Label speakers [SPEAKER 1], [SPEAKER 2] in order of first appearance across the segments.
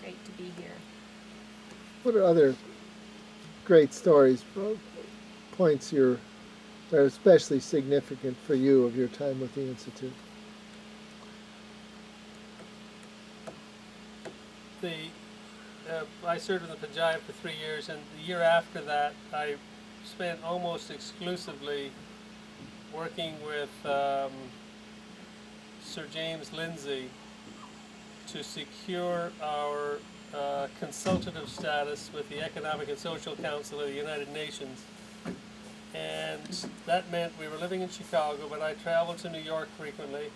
[SPEAKER 1] great to be here.
[SPEAKER 2] What are other great stories, points that are especially significant for you of your time with the Institute?
[SPEAKER 3] I served in the Punjab for 3 years, and the year after that, I spent almost exclusively working with Sir James Lindsay to secure our consultative status with the Economic and Social Council of the United Nations. And that meant we were living in Chicago, but I traveled to New York frequently,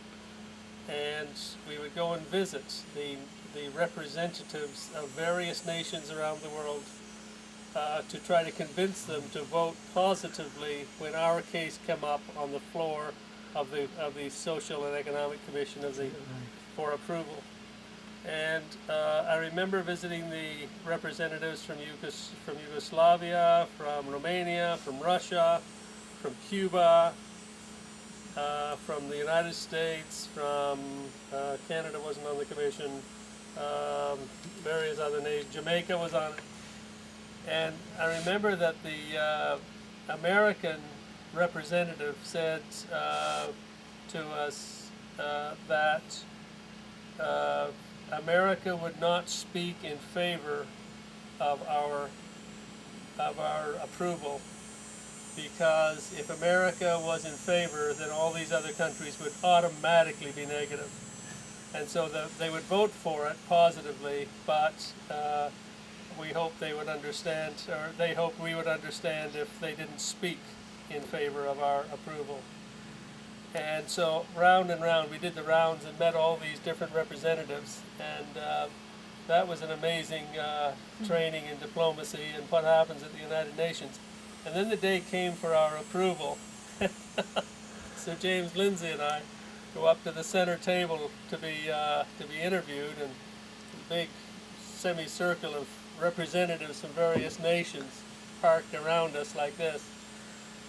[SPEAKER 3] and we would go and visit the representatives of various nations around the world to try to convince them to vote positively when our case came up on the floor of the Social and Economic Commission for approval. And I remember visiting the representatives from Yugoslavia, from Romania, from Russia, from Cuba, from the United States, from Canada wasn't on the commission, various other nations. Jamaica was on it. And I remember that the American representative said to us that America would not speak in favor of our approval, because if America was in favor, then all these other countries would automatically be negative. And so they would vote for it positively, but we hoped they would understand, or they hoped we would understand if they didn't speak in favor of our approval. And so round and round, we did the rounds and met all these different representatives, and that was an amazing training in diplomacy and what happens at the United Nations. And then the day came for our approval. So James Lindsay and I go up to the center table to be interviewed, and a big semicircle of representatives from various nations parked around us like this.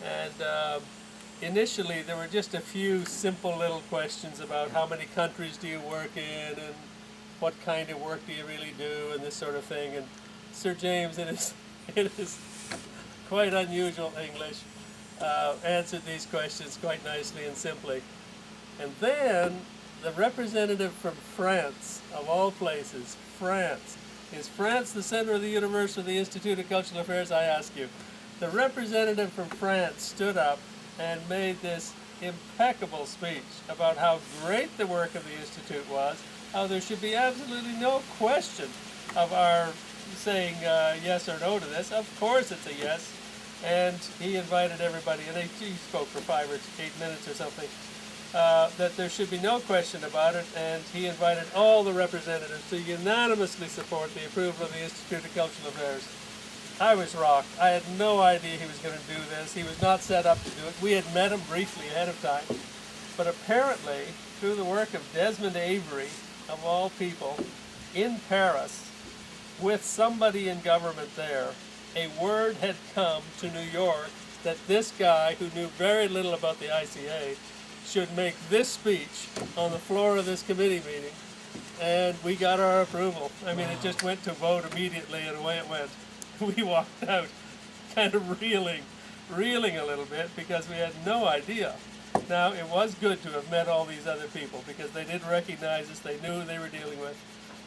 [SPEAKER 3] And initially there were just a few simple little questions about how many countries do you work in, and what kind of work do you really do, and this sort of thing. And Sir James, it is quite unusual English, answered these questions quite nicely and simply. And then the representative from France, of all places, France. Is France the center of the universe or the Institute of Cultural Affairs, I ask you? The representative from France stood up and made this impeccable speech about how great the work of the Institute was, how there should be absolutely no question of our saying yes or no to this. Of course it's a yes. And he invited everybody, and he spoke for 5 or 8 minutes or something, that there should be no question about it, and he invited all the representatives to unanimously support the approval of the Institute of Cultural Affairs. I was rocked. I had no idea he was going to do this. He was not set up to do it. We had met him briefly ahead of time. But apparently, through the work of Desmond Avery, of all people, in Paris, with somebody in government there, a word had come to New York that this guy, who knew very little about the ICA, should make this speech on the floor of this committee meeting, and we got our approval. I mean, it just went to vote immediately, and away it went. We walked out kind of reeling a little bit, because we had no idea. Now, it was good to have met all these other people, because they did recognize us, they knew who they were dealing with.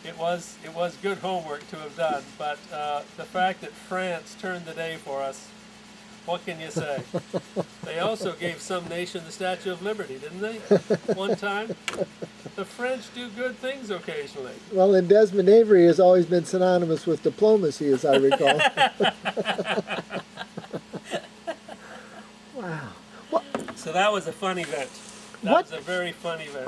[SPEAKER 3] It was good homework to have done, but the fact that France turned the day for us, what can you say? They also gave some nation the Statue of Liberty, didn't they? One time? The French do good things occasionally.
[SPEAKER 2] Well, and Desmond Avery has always been synonymous with diplomacy, as I recall. Wow.
[SPEAKER 3] So that was a fun event. That was a very fun event.